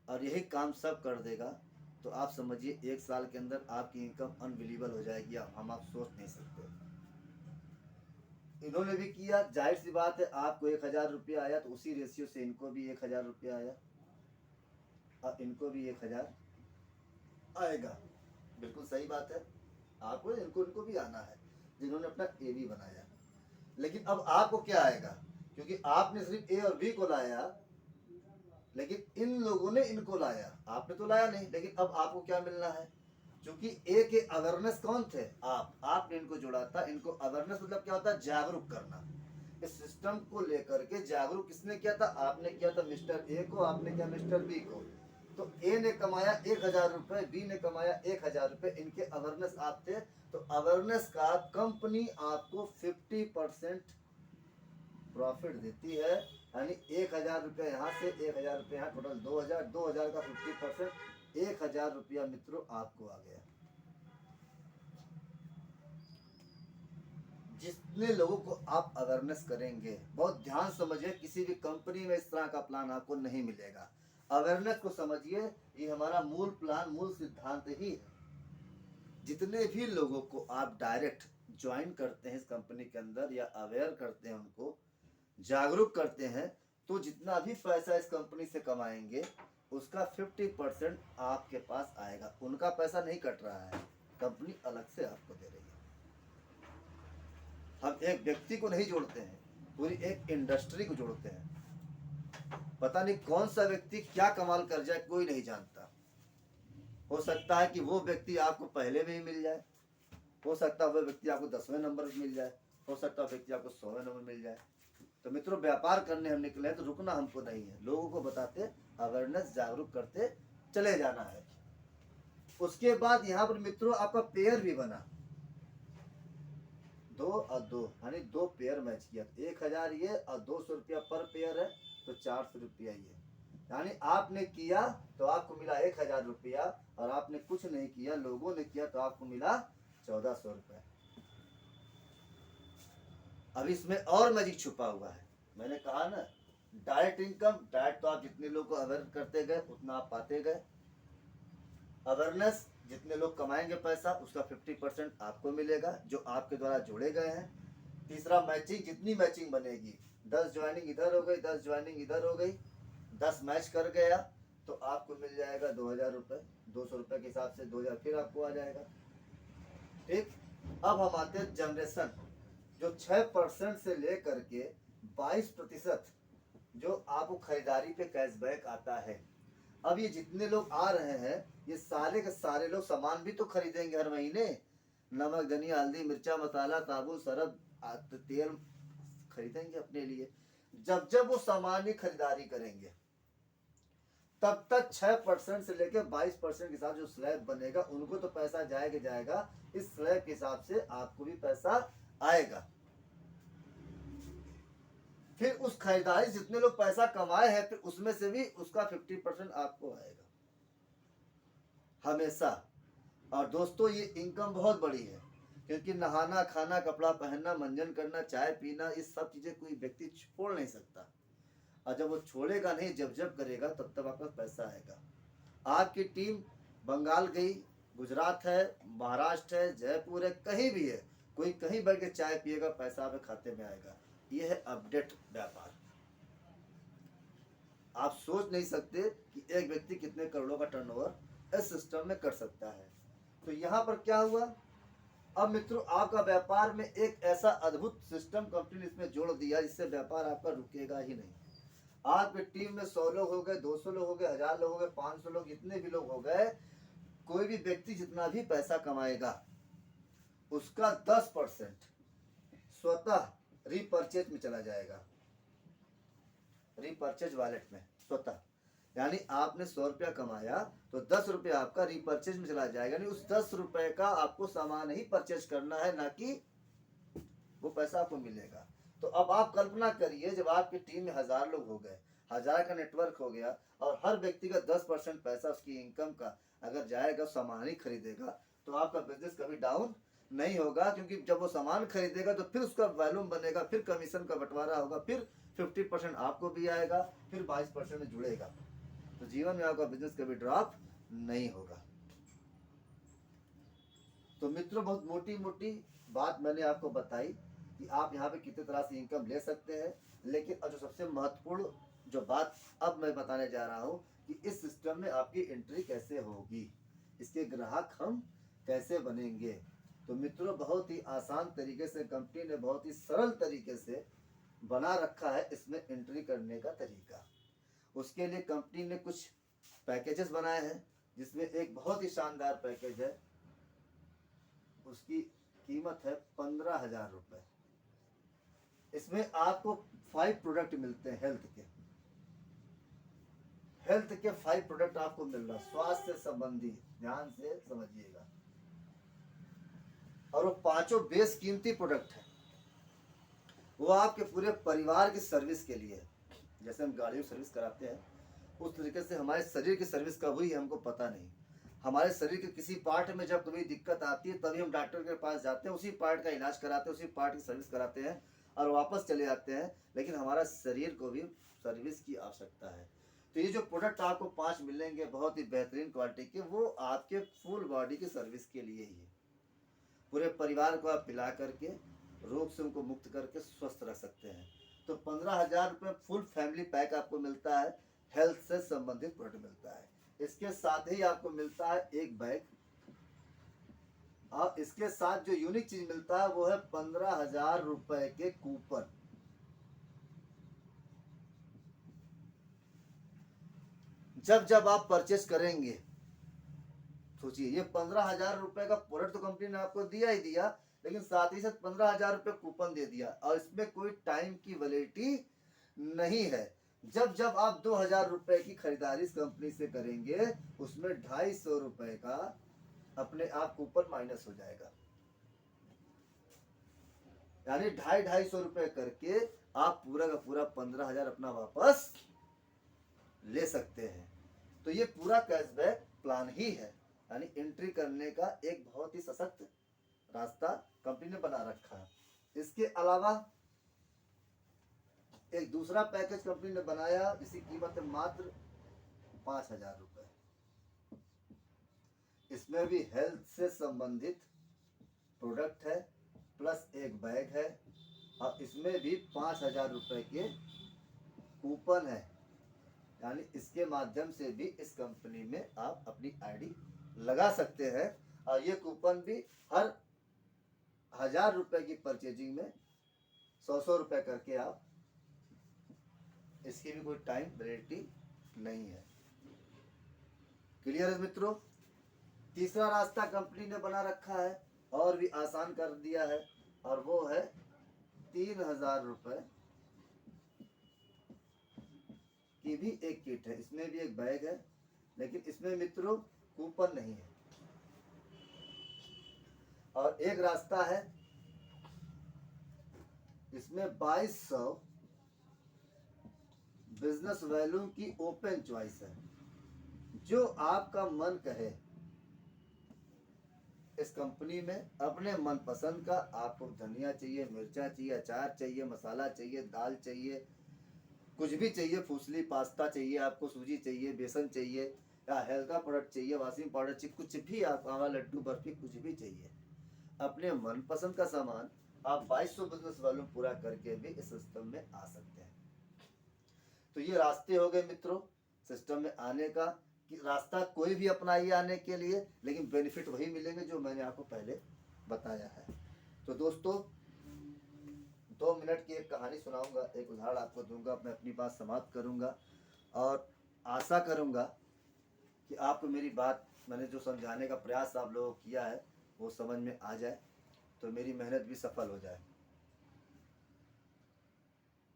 और यही काम सब कर देगा। तो आप समझिए 1 साल के अंदर आपकी इनकम अनबिलीवेबल हो जाएगी, हम आप सोच नहीं सकते। इन्होंने भी किया, जाहिर सी बात है, आपको 1000 रुपये आया तो उसी रेशियो से इनको भी 1000 रुपये आया, और इनको भी 1000 आएगा। बिल्कुल सही बात है, आपको इनको भी आना है जिन्होंने अपना ए बी बनाया। लेकिन अब आपको क्या आएगा, क्योंकि आपने सिर्फ ए और बी को लाया, लेकिन इन लोगों ने इनको लाया, आपने तो लाया नहीं। लेकिन अब आपको क्या मिलना है, क्योंकि ए के अवेयरनेस कौन थे, आपने इनको जोड़ा था। इनको अवेयरनेस मतलब क्या होता है, जागरूक करना। इस सिस्टम को लेकर के जागरूक किसने किया था, आपने किया था मिस्टर ए को, आपने किया मिस्टर बी को। तो ए ने कमाया 1,000 रुपए, बी ने कमाया 1,000 रुपए, इनके अवेयरनेस आप थे। तो अवेयरनेस का कंपनी आपको 50% प्रॉफिट देती है, यानी 1,000 रुपये यहाँ से 1,000 रुपये यहाँ, टोटल 2,000, 2,000 का 50%, 1,000 रुपया मित्रों आपको आ गया। जितने लोगों को आप अवेयरनेस करेंगे, बहुत ध्यान समझिए, किसी भी कंपनी में इस तरह का प्लान आपको नहीं मिलेगा। अवेयरनेस को समझिए, ये हमारा मूल प्लान, मूल सिद्धांत ही है। जितने भी लोगों को आप डायरेक्ट ज्वाइन करते हैं इस कंपनी के अंदर, या अवेयर करते हैं, उनको जागरूक करते हैं, तो जितना भी पैसा इस कंपनी से कमाएंगे उसका 50% आपके पास आएगा। उनका पैसा नहीं कट रहा है, कंपनी अलग से आपको दे रही है। हम एक व्यक्ति को नहीं जोड़ते हैं, पूरी एक इंडस्ट्री को जोड़ते हैं। पता नहीं कौन सा व्यक्ति क्या कमाल कर जाए, कोई नहीं जानता। हो सकता है कि वो व्यक्ति आपको पहले में ही मिल जाए, हो सकता है वो व्यक्ति आपको 10वें नंबर पर मिल जाए, हो सकता है व्यक्ति आपको 100वें नंबर मिल जाए। तो मित्रों, व्यापार करने हम निकले हैं तो रुकना हमको नहीं है, लोगों को बताते, अवेयरनेस, जागरूक करते चले जाना है। उसके बाद यहाँ पर मित्रों आपका पेयर भी बना, 2 और 2, यानी 2 पेयर मैच किया। 1,000 ये और 200 रुपया पर पेयर है, तो 400 रुपया ये। यानी आपने किया तो आपको मिला 1,000 रुपया, और आपने कुछ नहीं किया, लोगों ने किया तो आपको मिला 1,400 रुपये। अब इसमें और मैजिक छुपा हुआ है। मैंने कहा ना, डायरेक्ट इनकम, डायरेक्ट तो आप जितने लोग को अवेयर करते गए उतना आप पाते गए। अवेयरनेस, जितने लोग कमाएंगे पैसा उसका 50% आपको मिलेगा, जो आपके द्वारा जोड़े गए हैं। तीसरा मैचिंग, जितनी मैचिंग बनेगी, 10 ज्वाइनिंग इधर हो गई, 10 ज्वाइनिंग इधर हो गई, 10 मैच कर गया तो आपको मिल जाएगा 2,000 रुपये। 200 रुपये के हिसाब से 2,000 फिर आपको आ जाएगा। ठीक, अब हम आते हैं जनरेशन, जो 6% से लेकर के 22% जो आपको खरीदारी पे कैशबैक आता है। अब ये जितने लोग आ रहे हैं, ये सारे के सारे लोग सामान भी तो खरीदेंगे हर महीने, नमक, धनिया, हल्दी, मिर्चा, मसाला, साबुन, सरफ, तेल खरीदेंगे अपने लिए। जब जब वो सामान की खरीदारी करेंगे, तब तक 6% से लेकर 22% के साथ जो स्लैब बनेगा, उनको तो पैसा जाएगा जाएगा, इस स्लैब के हिसाब से आपको भी पैसा आएगा। फिर उस खरीदारी जितने लोग पैसा कमाए हैं, फिर उसमें से भी उसका 50% आपको आएगा हमेशा। और दोस्तों, ये इनकम बहुत बड़ी है, क्योंकि नहाना, खाना, कपड़ा पहनना, मंजन करना, चाय पीना, ये सब चीजें कोई व्यक्ति छोड़ नहीं सकता। और जब वो छोड़ेगा नहीं, जब जब करेगा, तब तब आपका पैसा आएगा। आपकी टीम बंगाल गई, गुजरात है, महाराष्ट्र है, जयपुर है, कहीं भी है, कोई कहीं बैठ के चाय पिएगा, पैसा आपके खाते में आएगा। ये है अपडेट व्यापार। आप सोच नहीं सकते कि एक व्यक्ति कितने करोड़ों का टर्नओवर इस सिस्टम में कर सकता है। तो यहाँ पर क्या हुआ, अब मित्रों आपका व्यापार में एक ऐसा अद्भुत सिस्टम कंपनी ने इसमें जोड़ दिया, जिससे व्यापार आपका रुकेगा ही नहीं। आपकी टीम में 100 लोग हो गए, 200 लोग हो गए, 1,000 लोग हो गए, 500 लोग, जितने भी लोग हो गए, कोई भी व्यक्ति जितना भी पैसा कमाएगा उसका 10% स्वतः रीपरचेज में चला जाएगा, रीपरचेज वॉलेट में स्वतः। यानी आपने 100 रुपया कमाया तो 10 रुपया आपका रीपरचेज में चला जाएगा। यानी उस 10 रुपए का आपको सामान ही परचेज करना है, ना कि वो पैसा आपको मिलेगा। तो अब आप कल्पना करिए, जब आपकी टीम में 1,000 लोग हो गए, 1,000 का नेटवर्क हो गया, और हर व्यक्ति का 10% पैसा उसकी इनकम का अगर जाएगा, सामान ही खरीदेगा, तो आपका बिजनेस कभी डाउन नहीं होगा। क्योंकि जब वो सामान खरीदेगा तो फिर उसका वॉल्यूम बनेगा, फिर कमीशन का बंटवारा होगा, फिर 50% आपको भी आएगा, फिर 22% जुड़ेगा। तो जीवन में आपका बिजनेस कभी ड्रॉप नहीं होगा। तो मित्रों, बहुत मोटी मोटी बात मैंने आपको बताई कि आप यहाँ पे कितने तरह से इनकम ले सकते हैं। लेकिन जो सबसे महत्वपूर्ण जो बात अब मैं बताने जा रहा हूँ कि इस सिस्टम में आपकी एंट्री कैसे होगी, इसके ग्राहक हम कैसे बनेंगे। तो मित्रों, बहुत ही आसान तरीके से कंपनी ने बहुत ही सरल तरीके से बना रखा है इसमें एंट्री करने का तरीका। उसके लिए कंपनी ने कुछ पैकेजेस बनाए हैं, जिसमें एक बहुत ही शानदार पैकेज है, उसकी कीमत है 15,000 रुपये। इसमें आपको 5 प्रोडक्ट मिलते हैं हेल्थ के 5 प्रोडक्ट आपको मिल रहा, स्वास्थ्य से संबंधित, ध्यान से समझिएगा। और वो पांचों बेस कीमती प्रोडक्ट है, वो आपके पूरे परिवार की सर्विस के लिए है। जैसे हम गाड़ियों की सर्विस कराते हैं, उस तरीके से हमारे शरीर की सर्विस कब हुई है हमको पता नहीं। हमारे शरीर के किसी पार्ट में जब कभी दिक्कत आती है तभी हम डॉक्टर के पास जाते हैं, उसी पार्ट का इलाज कराते हैं, उसी पार्ट की सर्विस कराते हैं और वापस चले जाते हैं। लेकिन हमारा शरीर को भी सर्विस की आवश्यकता है। तो ये जो प्रोडक्ट आपको 5 मिलेंगे बहुत ही बेहतरीन क्वालिटी के, वो आपके फुल बॉडी की सर्विस के लिए ही है। पूरे परिवार को आप पिला करके रोग से उनको मुक्त करके स्वस्थ रख सकते हैं। तो 15,000 रुपये फुल फैमिली पैक आपको मिलता है, हेल्थ से संबंधित प्रोडक्ट मिलता है। इसके साथ ही आपको मिलता है एक बैग, और इसके साथ जो यूनिक चीज मिलता है वो है 15,000 रुपये के कूपन। जब जब आप परचेस करेंगे, सोचिए ये 15,000 रुपये का प्रोडक्ट तो कंपनी ने आपको दिया ही दिया, लेकिन साथ ही साथ 15,000 रुपये कूपन दे दिया, और इसमें कोई टाइम की वैलिडिटी नहीं है। जब जब आप 2,000 रुपये की खरीदारी इस कंपनी से करेंगे, उसमें 250 रुपये का अपने आप कूपन माइनस हो जाएगा, यानी 250 रुपये करके आप पूरा का पूरा 15,000 अपना वापस ले सकते हैं। तो ये पूरा कैशबैक प्लान ही है, यानी एंट्री करने का एक बहुत ही सशक्त रास्ता कंपनी ने बना रखा है। इसके अलावा एक दूसरा पैकेज कंपनी ने बनाया जिसकी कीमत है मात्र 5,000 रुपये। इसमें भी हेल्थ से संबंधित प्रोडक्ट है, प्लस एक बैग है, और इसमें भी 5,000 रुपये के कूपन है, यानी इसके माध्यम से भी इस कंपनी में आप अपनी आईडी लगा सकते हैं। और ये कूपन भी हर 1,000 रुपये की परचेजिंग में 100 रुपये करके आप, इसकी भी कोई टाइम वैलिडिटी नहीं है। क्लियर है मित्रों? तीसरा रास्ता कंपनी ने बना रखा है और भी आसान कर दिया है, और वो है 3,000 रुपये की भी एक किट है। इसमें भी एक बैग है, लेकिन इसमें मित्रों कूपन नहीं है। और एक रास्ता है, इसमें 2,200 बिजनेस वैल्यू की ओपन चॉइस है। जो आपका मन कहे इस कंपनी में अपने मन पसंद का, आपको धनिया चाहिए, मिर्चा चाहिए, अचार चाहिए, मसाला चाहिए, दाल चाहिए, कुछ भी चाहिए, फूसली पास्ता चाहिए, आपको सूजी चाहिए, बेसन चाहिए, या हेल्थ का प्रोडक्ट चाहिए, वॉशिंग पाउडर चाहिए, कुछ भी, आप आवा लड्डू बर्फी कुछ भी चाहिए, अपने मनपसंद का सामान आप 2,200 बिजनेस वॉल्यूम पूरा करके भी इस सिस्टम में आ सकते हैं। तो ये रास्ते हो गए मित्रों सिस्टम में आने का, कि रास्ता कोई भी अपनाइए आने के लिए, लेकिन बेनिफिट वही मिलेंगे जो मैंने आपको पहले बताया है। तो दोस्तों 2 मिनट की एक कहानी सुनाऊंगा, एक उदाहरण आपको दूंगा, मैं अपनी बात समाप्त करूंगा, और आशा करूंगा कि आपको मेरी बात, मैंने जो समझाने का प्रयास आप लोगों को किया है वो समझ में आ जाए, तो मेरी मेहनत भी सफल हो जाए।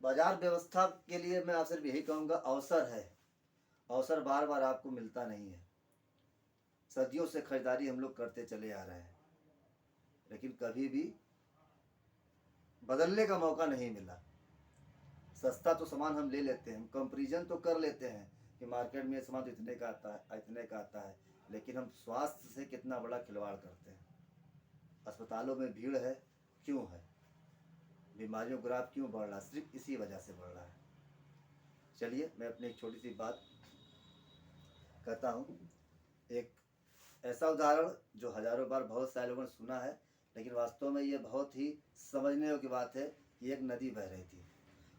बाजार व्यवस्था के लिए मैं आपसे यही कहूँगा, अवसर है, अवसर बार बार आपको मिलता नहीं है। सदियों से खरीदारी हम लोग करते चले आ रहे हैं, लेकिन कभी भी बदलने का मौका नहीं मिला। सस्ता तो सामान हम ले लेते हैं, हम कंपैरिजन तो कर लेते हैं कि मार्केट में ये सामान तो इतने का आता है, इतने का आता है, लेकिन हम स्वास्थ्य से कितना बड़ा खिलवाड़ करते हैं। अस्पतालों में भीड़ है, क्यों है? बीमारियों का ग्राफ क्यों बढ़ रहा है? सिर्फ इसी वजह से बढ़ रहा है। चलिए मैं अपनी एक छोटी सी बात कहता हूँ, एक ऐसा उदाहरण जो हजारों बार बहुत सारे लोगों ने सुना है, लेकिन वास्तव में ये बहुत ही समझने योग्य बात है कि एक नदी बह रही थी,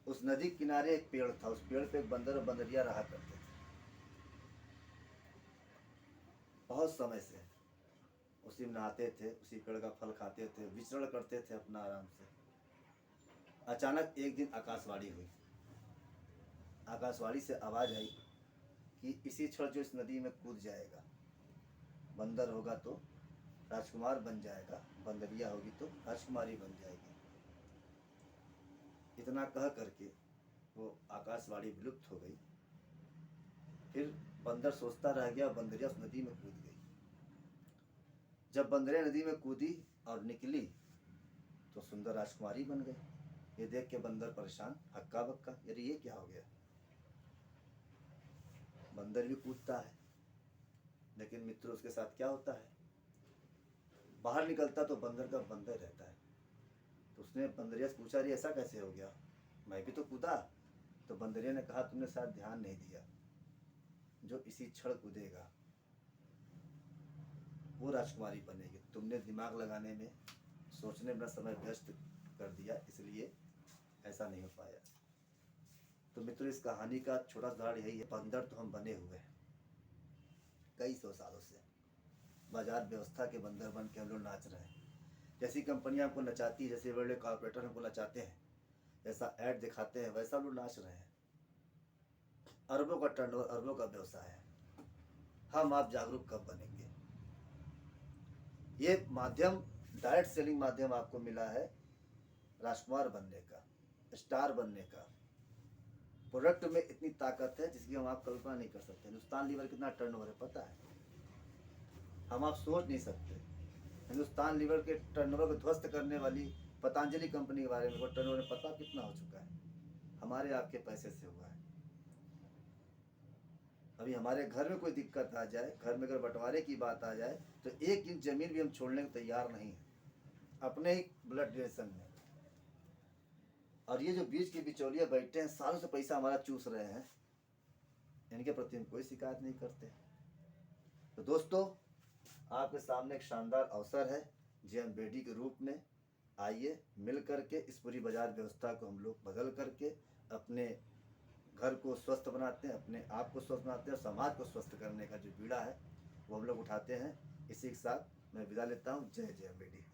उस नदी के किनारे एक पेड़ था, उस पेड़ पे एक बंदर और बंदरिया रहा करते थे। बहुत समय से उसी में नहाते थे, उसी पेड़ का फल खाते थे, विचरण करते थे अपना आराम से। अचानक एक दिन आकाशवाणी हुई। आकाशवाणी से आवाज़ आई कि इसी क्षण जो इस नदी में कूद जाएगा, बंदर होगा तो राजकुमार बन जाएगा, बंदरिया होगी तो राजकुमारी बन जाएगी। इतना कह करके वो आकाशवाणी विलुप्त हो गई। फिर बंदर सोचता रह गया, बंदरिया उस नदी में कूद गई। जब बंदरिया नदी में कूदी और निकली तो सुंदर राजकुमारी बन गई। ये देख के बंदर परेशान, हक्का बक्का, अरे ये क्या हो गया। बंदर भी कूदता है, लेकिन मित्रों उसके साथ क्या होता है, बाहर निकलता तो बंदर का बंदर रहता है। तो उसने बंदरिया से पूछा, अरे ऐसा कैसे हो गया, मैं भी तो कूदा। तो बंदरिया ने कहा, तुमने शायद ध्यान नहीं दिया, जो इसी क्षण कूदेगा वो राजकुमारी बनेगी। तुमने दिमाग लगाने में, सोचने में समय व्यस्त कर दिया, इसलिए ऐसा नहीं हो पाया। तो मित्रों इस कहानी का छोटा सा उदाहरण यही है, बंदर तो हम बने हुए हैं कई सौ सालों से। बाजार व्यवस्था के बंदर बन के हम लोग नाच रहे हैं। जैसी कंपनियां हमको नचाती है, जैसे बड़े कॉर्पोरेटर हमको नचाते हैं, जैसा ऐड दिखाते हैं, वैसा लोग नाच रहे हैं। अरबों का टर्नओवर, अरबों का व्यवसाय है। हम आप जागरूक कब बनेंगे। ये माध्यम, डायरेक्ट सेलिंग माध्यम आपको मिला है राजकुमार बनने का, स्टार बनने का। प्रोडक्ट में इतनी ताकत है जिसकी हम आप कल्पना नहीं कर सकते। हिंदुस्तान लीवर कितना टर्नओवर है पता है, हम आप सोच नहीं सकते। हिंदुस्तान लीवर के टर्नओवर को ध्वस्त करने वाली पतंजलि कंपनी के बारे में वो टर्नओवर पता कितना हो चुका है, हमारे आपके पैसे से हुआ है। अभी हमारे घर में कोई दिक्कत आ जाए, घर में अगर बंटवारे की बात आ जाए, तो 1 इंच जमीन भी हम छोड़ने को तैयार नहीं है, अपने ही ब्लड रिलेशन में। और ये जो बीच के बिचौलिया बैठे हैं, सालों से पैसा हमारा चूस रहे हैं, इनके प्रति हम कोई शिकायत नहीं करते। तो दोस्तों, आपके सामने एक शानदार अवसर है जेएम बेडी के रूप में। आइए मिल करके इस पूरी बाजार व्यवस्था को हम लोग बदल करके अपने घर को स्वस्थ बनाते हैं, अपने आप को स्वस्थ बनाते हैं, और समाज को स्वस्थ करने का जो बीड़ा है वो हम लोग उठाते हैं। इसी के साथ मैं विदा लेता हूँ। जय जय बेडी।